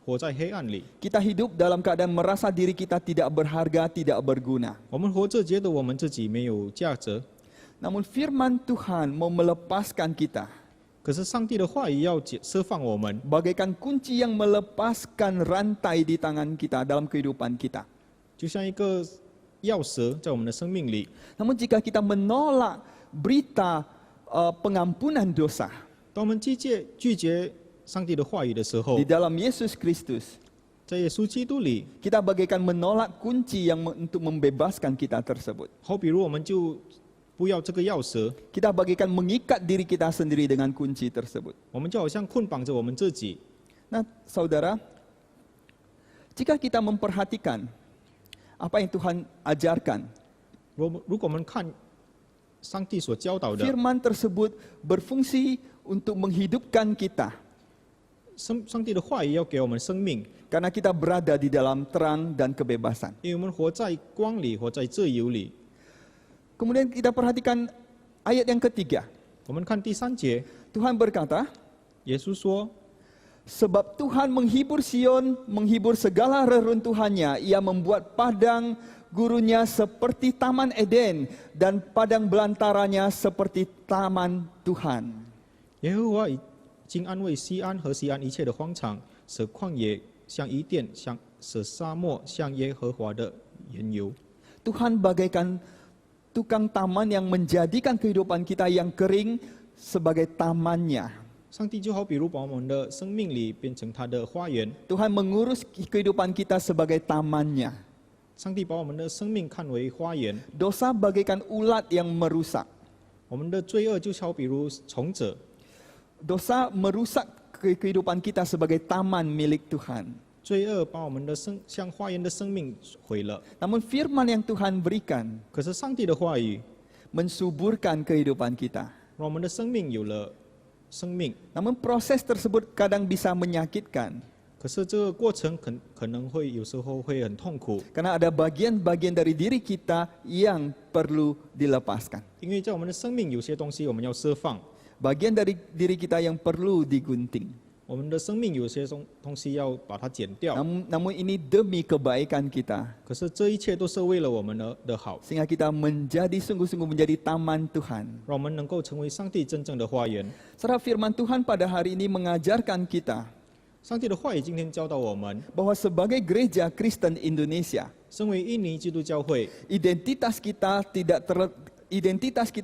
活在黑暗里。 Kita hidup dalam keadaan merasa diri kita tidak berharga, tidak berguna. 我们活着觉得我们自己没有价值， Namun firman Tuhan mau melepaskan kita, 可是上帝的话语要释放我们， bagaikan kunci yang melepaskan rantai di tangan kita dalam kehidupan kita. 就像一个钥匙在我们的生命里。 Namun jika kita menolak berita pengampunan dosa 当我们拒绝上帝的话语的时候 di，dalam Yesus Kristus, 在耶稣基督里， kita bagaikan menolak kunci yang untuk membebaskan kita tersebut. 好比如我们就不要这个钥匙， Kita bagaikan mengikat diri kita sendiri dengan kunci tersebut. 我们就好像捆绑着我们自己。 Nah, saudara, jika kita memperhatikan apa yang Tuhan ajarkan, 如果我们看上帝所教导的， firman tersebut berfungsi untuk menghidupkan kita. 上帝的话语要给我们生命， Karena kita berada di dalam terang dan kebebasan. 因为我们活在光里，活在自由里。 Kemudian kita perhatikan ayat yang ketiga. 我们看第3节， Tuhan berkata, 耶稣说： sebab Tuhan menghibur Sion, menghibur segala reruntuhannya. Ia membuat padang gurunya seperti taman Eden dan padang belantaranya seperti taman Tuhan. 耶和华已经安慰西安和西安一切的荒场，使旷野像伊甸，使沙漠像耶和华的园游。 Tuhan bagaikan tukang taman yang menjadikan kehidupan kita yang kering sebagai tamannya. 上帝就好比如把我们的生命里变成他的花园， Tuhan mengurus kehidupan kita sebagai tamannya. 上帝把我们的生命看为花园， Dosa bagaikan ulat yang merusak. 我们的罪恶就好比如虫子， Dosa merusak kehidupan kita sebagai taman milik Tuhan. 罪恶把我们的像花园的生命毁了。 Namun firman yang Tuhan berikan 可是上帝的话语 mensuburkan kehidupan kita. 让我们的生命有了生命， Namun proses tersebut kadang bisa menyakitkan. 可是这个过程可能会有时候会很痛苦， Karena ada bagian-bagian dari diri kita yang perlu dilepaskan. 因为在我们的生命有些东西我们要释放， Bagian dari diri kita yang perlu digunting. 我们的生命有些东西要把它剪掉。 Namun ini demi kebaikan kita. 可是这一切都是为了我们的好， Sehingga kita menjadi sungguh-sungguh menjadi taman Tuhan. 让我们能够成为上帝真正的花园。 Saudara, firman Tuhan pada hari ini mengajarkan kita 上帝的话语今天教导我们， bahwa sebagai gereja Kristen Indonesia, 身为印尼基督教会， identitas kita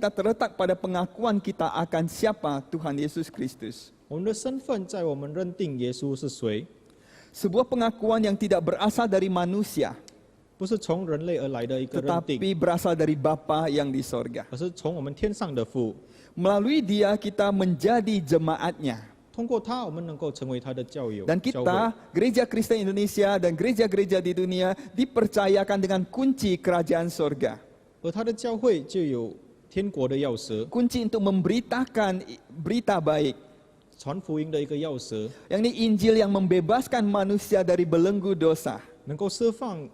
terletak pada pengakuan kita akan siapa Tuhan Yesus Kristus. 我们的身份在我们认定耶稣是谁， Sebuah pengakuan yang tidak berasal dari manusia, 不是从人类而来的一个认定， tetapi berasal dari Bapa yang di sorga. 而是从我们天上的父。 Melalui dia kita menjadi jemaatnya. 通过他，我们能够成为他的教友。 Dan 教会 kita, Gereja Kristen Indonesia dan gereja-gereja di dunia dipercayakan dengan kunci kerajaan sorga. 而他的教会就有天国的钥匙， Kunci untuk memberitakan berita baik. 传福音的一个钥匙， Yang ini Injil yang membebaskan manusia dari belenggu dosa. 能够释放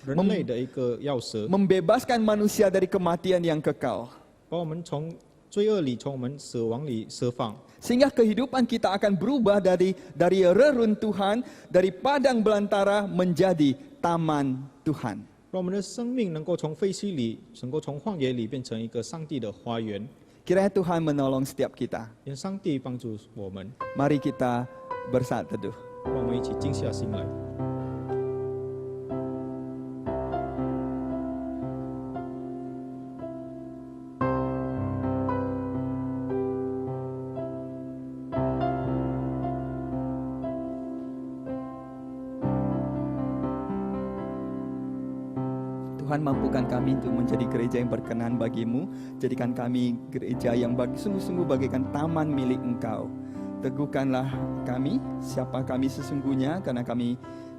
人类的一个钥匙， Membebaskan manusia dari kematian yang kekal. 把我们从罪恶里、从我们死亡里释放。 Sehingga kehidupan kita akan berubah dari reruntuhan, dari padang belantara menjadi taman Tuhan. 让我们的生命能够从废墟里，能够从旷野里变成一个上帝的花园。 Kiranya Tuhan menolong setiap kita. 愿上帝帮助我们， Mari kita bersaat teduh. 让我们一起静下心来。 Tuhan, mampukan kami untuk menjadi gereja yang berkenan bagimu. Jadikan kami gereja yang sungguh-sungguh bagaikan taman milik Engkau. Teguhkanlah kami, siapa kami sesungguhnya, karena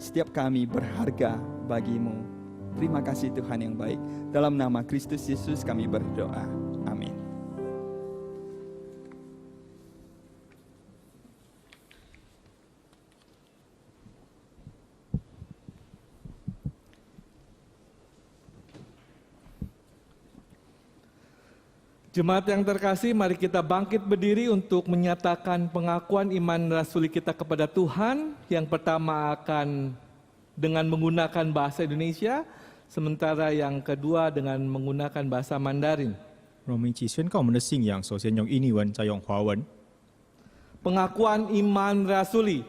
setiap kami berharga bagimu. Terima kasih Tuhan yang baik. Dalam nama Kristus Yesus kami berdoa. Amin. Jemaat yang terkasih, mari kita bangkit berdiri untuk menyatakan pengakuan iman rasuli kita kepada Tuhan. Yang pertama akan dengan menggunakan bahasa Indonesia, sementara yang kedua dengan menggunakan bahasa Mandarin. 让我们一起宣告我们的信仰，首先用印尼文，再用华文。 Pengakuan iman rasuli.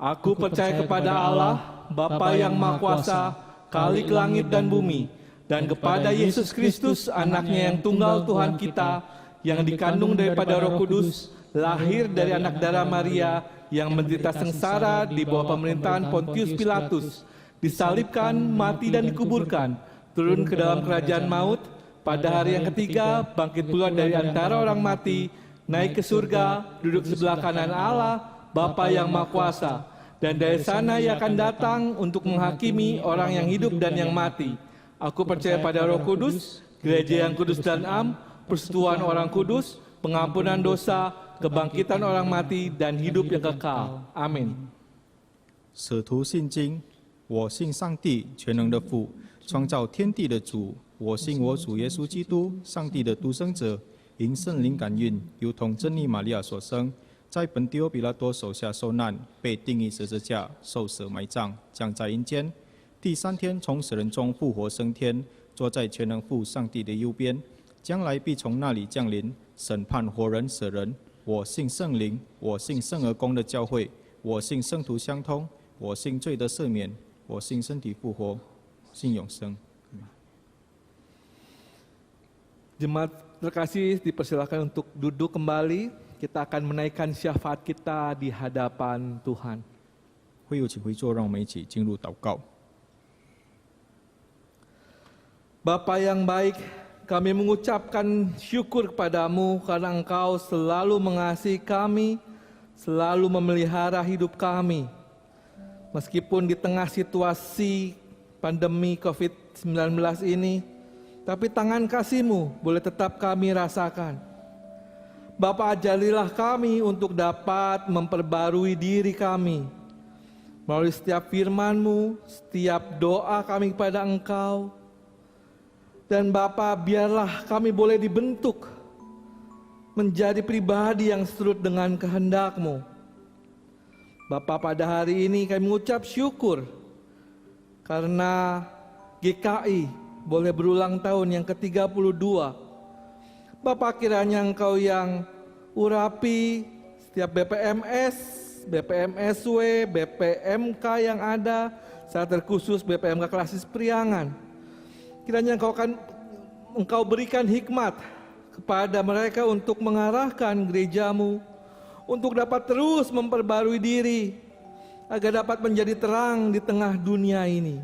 Aku percaya kepada Allah, Bapa yang Maha Kuasa, Khalik langit dan bumi, dan kepada Yesus Kristus, anaknya yang tunggal Tuhan kita, yang dikandung daripada Roh Kudus, lahir dari anak darah Maria, yang menderita sengsara di bawah pemerintahan Pontius Pilatus, disalibkan, mati dan dikuburkan, turun ke dalam kerajaan maut, pada hari yang ketiga bangkit pula dari antara orang mati, naik ke surga, duduk sebelah kanan Allah, Bapa yang Maha Kuasa, dan dari sana ia akan datang untuk menghakimi orang yang hidup dan yang mati. Aku percaya pada Roh Kudus, gereja yang kudus dan am, persekutuan orang kudus, pengampunan dosa, kebangkitan orang mati, dan hidup yang kekal. Amin. 使徒信经，我信上帝全能的父，创造天地的主。我信我主耶稣基督，上帝的独生者，因圣灵感孕，由同真理玛利亚所生，在本丢比拉多手下受难，被钉于十字架，受死埋葬，降在阴间。第3天从死人中复活升天，坐在全能父上帝的右边，将来必从那里降临，审判活人死人。我信圣灵，我信圣而公的教会，我信圣徒相通，我信罪的赦免，我信身体复活，信永生。 Jemaat terkasih, dipersilakan untuk duduk kembali. Kita akan menaikkan syafaat kita di hadapan Tuhan. 会有请回座，让我们一起进入祷告。 Bapa yang baik, kami mengucapkan syukur kepadamu karena Engkau selalu mengasihi kami, selalu memelihara hidup kami. Meskipun di tengah situasi pandemi COVID-19 ini, tapi tangan kasih-Mu boleh tetap kami rasakan. Bapa, ajarilah kami untuk dapat memperbarui diri kami. Melalui setiap firman-Mu, setiap doa kami kepada Engkau. Dan Bapa, biarlah kami boleh dibentuk menjadi pribadi yang seturut dengan kehendak-Mu. Bapa, pada hari ini kami mengucap syukur karena GKI boleh berulang tahun yang ke-32. Bapa, kiranya Engkau yang urapi setiap BPMS, BPMSW, BPMK yang ada, secara terkhusus BPMK Klasis Priangan. Kiranya Engkau berikan hikmat kepada mereka untuk mengarahkan gereja-Mu, untuk dapat terus memperbarui diri, agar dapat menjadi terang di tengah dunia ini.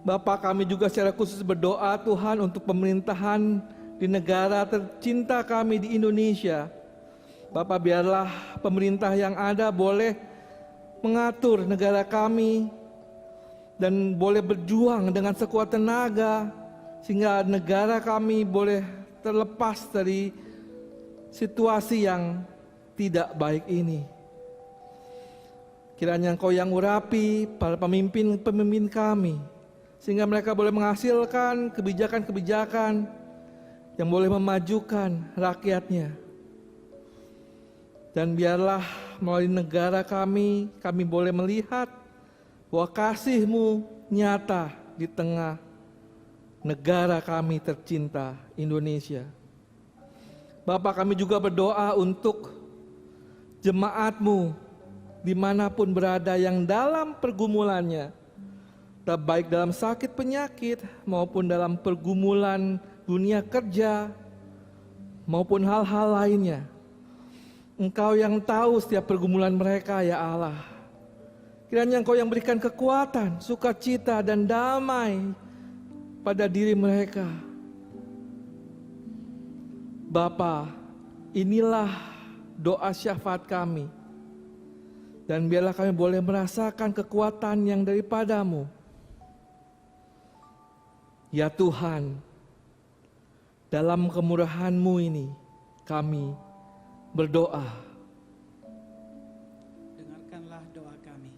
Bapa, kami juga secara khusus berdoa Tuhan untuk pemerintahan di negara tercinta kami di Indonesia. Bapa, biarlah pemerintah yang ada boleh mengatur negara kami dan boleh berjuang dengan sekuat tenaga sehingga negara kami boleh terlepas dari situasi yang tidak baik ini. Kiranya Engkau yang urapi para pemimpin-pemimpin kami, sehingga mereka boleh menghasilkan kebijakan-kebijakan yang boleh memajukan rakyatnya. Dan biarlah melalui negara kami boleh melihat bahwa kasih-Mu nyata di tengah negara kami tercinta Indonesia. Bapa, kami juga berdoa untuk jemaat-Mu dimanapun berada yang dalam pergumulannya, baik dalam sakit penyakit maupun dalam pergumulan dunia kerja maupun hal-hal lainnya. Engkau yang tahu setiap pergumulan mereka, ya Allah. Kiranya Engkau yang berikan kekuatan, sukacita dan damai pada diri mereka. Bapa, inilah doa syafaat kami. Dan biarlah kami boleh merasakan kekuatan yang daripada-Mu. Ya Tuhan, dalam kemurahan-Mu ini kami berdoa. Dengarkanlah doa kami.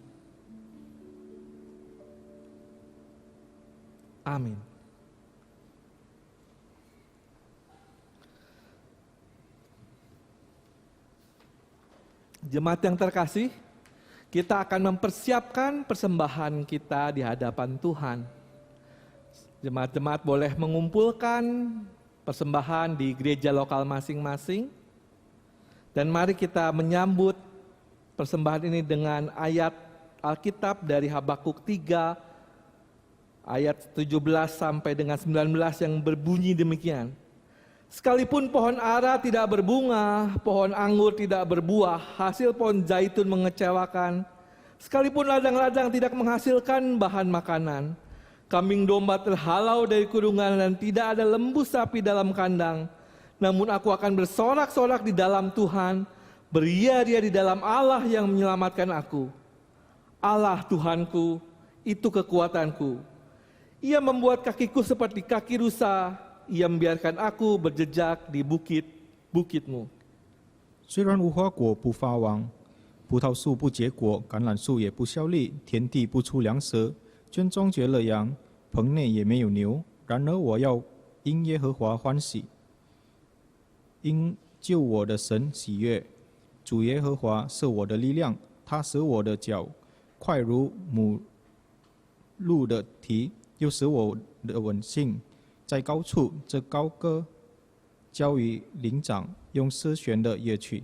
Amin. Jemaat yang terkasih, kita akan mempersiapkan persembahan kita di hadapan Tuhan. Jemaat-jemaat boleh mengumpulkan persembahan di gereja lokal masing-masing. Dan mari kita menyambut persembahan ini dengan ayat Alkitab dari Habakuk 3 ayat 17 sampai dengan 19 yang berbunyi demikian. Sekalipun pohon ara tidak berbunga, pohon anggur tidak berbuah, hasil pohon zaitun mengecewakan, sekalipun ladang-ladang tidak menghasilkan bahan makanan, kambing domba terhalau dari kurungan dan tidak ada lembu sapi dalam kandang, namun aku akan bersorak-sorak di dalam Tuhan, beria-ria di dalam Allah yang menyelamatkan aku. Allah Tuhanku, itu kekuatanku. Ia membuat kakiku seperti kaki rusa, Ia membiarkan aku berjejak di bukit bukitmu. 虽然无花果不发旺，葡萄树不结果，橄榄树也不效力，田地不出粮食，圈中绝了羊，棚内也没有牛。然而我要因耶和华欢喜，因救我的神喜悦。主耶和华是我的力量，他使我的脚快如母鹿的蹄，又使我的稳性在高处。这高歌交于灵长，用丝弦的乐曲。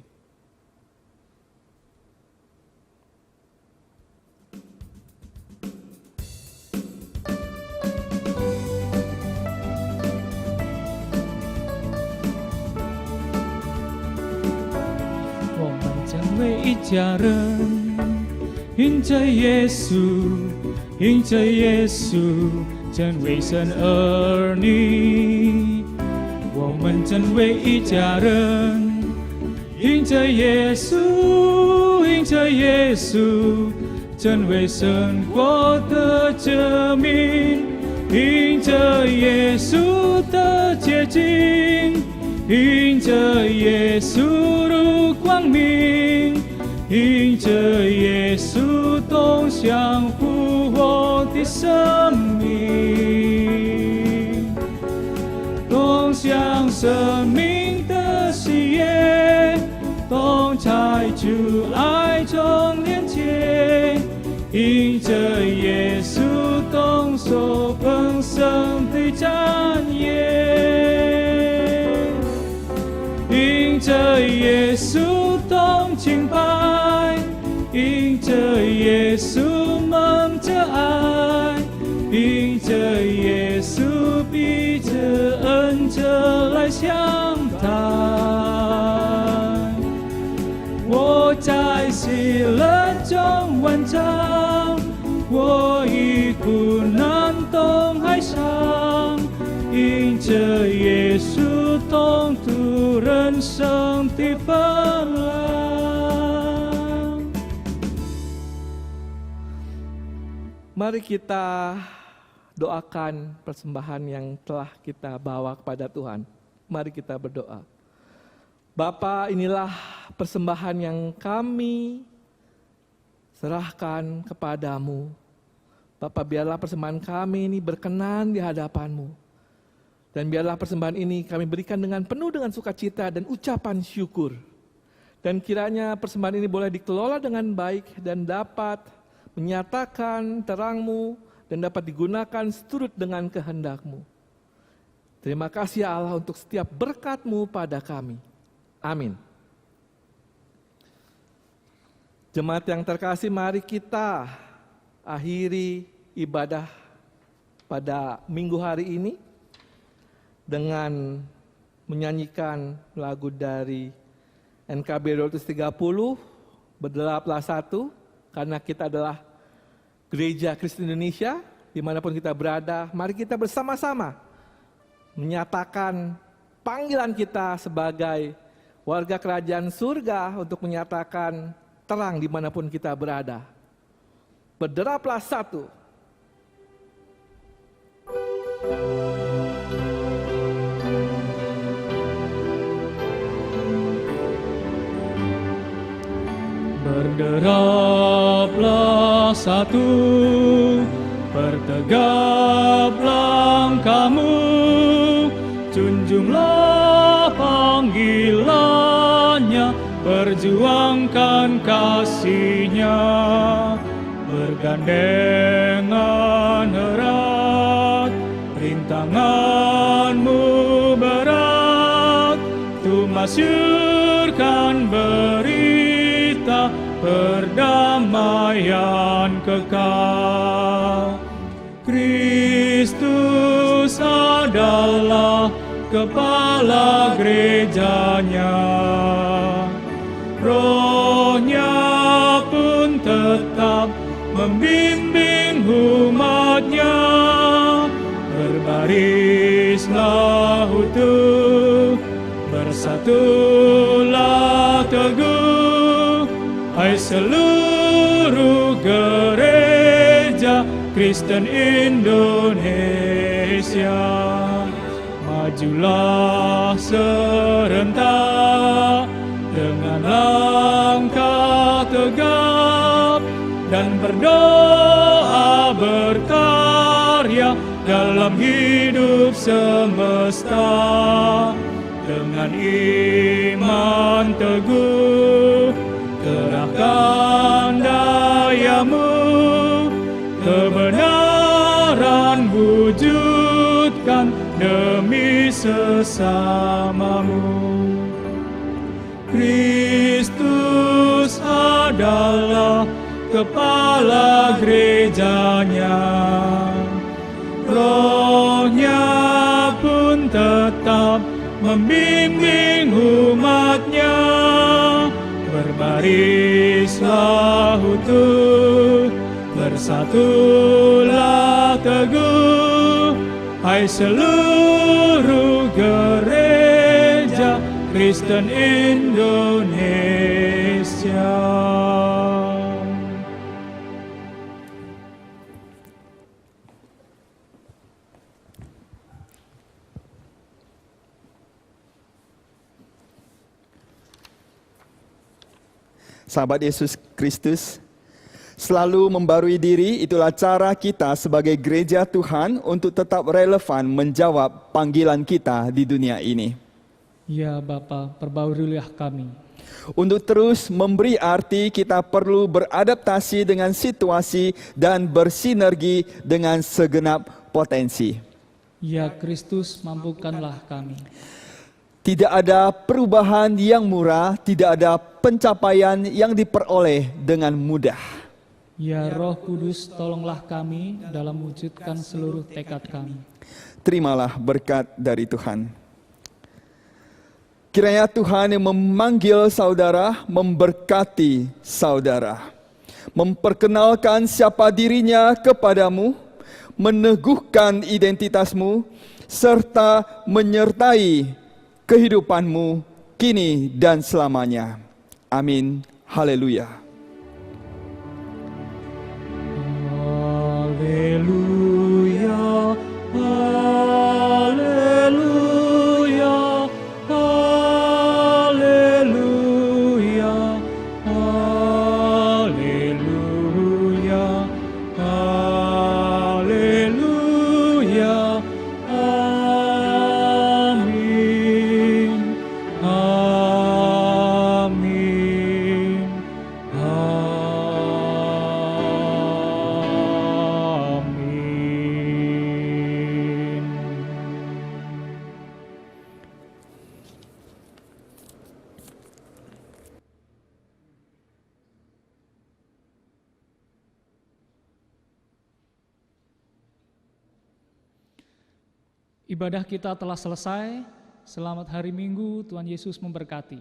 我们成为一家人，因着耶稣，因着耶稣，成为神儿女。我们成为一家人，因着耶稣，因着耶稣，成为神国的子民，因着耶稣的洁净，因着耶稣如光明，因着耶稣同享复活的生命，同享生命的喜悦，同在主爱中连结，因着耶稣同受丰盛的赞言，因着耶稣同敬拜，因着耶稣蒙着爱，因着耶稣彼此恩着来相谈。我在喜乐中完成，我与苦难同哀伤，因着耶稣同度人生的风浪。 Mari kita doakan persembahan yang telah kita bawa kepada Tuhan. Mari kita berdoa. Bapa, inilah persembahan yang kami serahkan kepadamu. Bapa, biarlah persembahan kami ini berkenan di hadapan-Mu. Dan biarlah persembahan ini kami berikan dengan penuh dengan sukacita dan ucapan syukur. Dan kiranya persembahan ini boleh dikelola dengan baik dan dapat menyatakan terang-Mu dan dapat digunakan seturut dengan kehendak-Mu. Terima kasih ya Allah untuk setiap berkat-Mu pada kami. Amin. Jemaat yang terkasih, mari kita akhiri ibadah pada minggu hari ini dengan menyanyikan lagu dari NKB 230, Berdelaplah Satu, karena kita adalah Gereja Kristen Indonesia, dimanapun kita berada, mari kita bersama-sama menyatakan panggilan kita sebagai warga kerajaan surga untuk menyatakan terang dimanapun kita berada. Berderaplah satu. Berderaplah satu, bertegaplah kamu, junjunglah panggilannya, perjuangkan kasihnya, bergandengan erat, rintanganmu berat, tu masyurkan berita perdamaian kekal. Kristus adalah kepala gerejanya, Roh-Nya pun tetap membimbing umat-Nya. Berbarislah utuh, bersatulah teguh, hai seluruh gereja Kristen Indonesia. Majulah serentak dan berdoa berkarya dalam hidup semesta. Dengan iman teguh, kerahkan dayamu, kebenaran wujudkan demi sesamamu. Kristus adalah kepala gerejanya, Roh-Nya pun tetap membimbing umat-Nya. Berbarislah utuh, bersatulah teguh, hai seluruh gereja Kristen Indonesia. Sahabat Yesus Kristus, selalu membarui diri, itulah cara kita sebagai gereja Tuhan untuk tetap relevan menjawab panggilan kita di dunia ini. Ya Bapa, perbaharuilah kami. Untuk terus memberi arti, kita perlu beradaptasi dengan situasi dan bersinergi dengan segenap potensi. Ya Kristus, mampukanlah kami. Tidak ada perubahan yang murah, tidak ada pencapaian yang diperoleh dengan mudah. Ya Roh Kudus, tolonglah kami dalam mewujudkan seluruh tekad kami. Terimalah berkat dari Tuhan. Kiranya Tuhan yang memanggil saudara, memberkati saudara, memperkenalkan siapa dirinya kepadamu, meneguhkan identitasmu, serta menyertai kehidupanmu kini dan selamanya. Amin. Haleluya. Haleluya, haleluya, haleluya, haleluya, haleluya. Amin, amin, amin. Ibadah kita telah selesai. Selamat hari Minggu, Tuhan Yesus memberkati.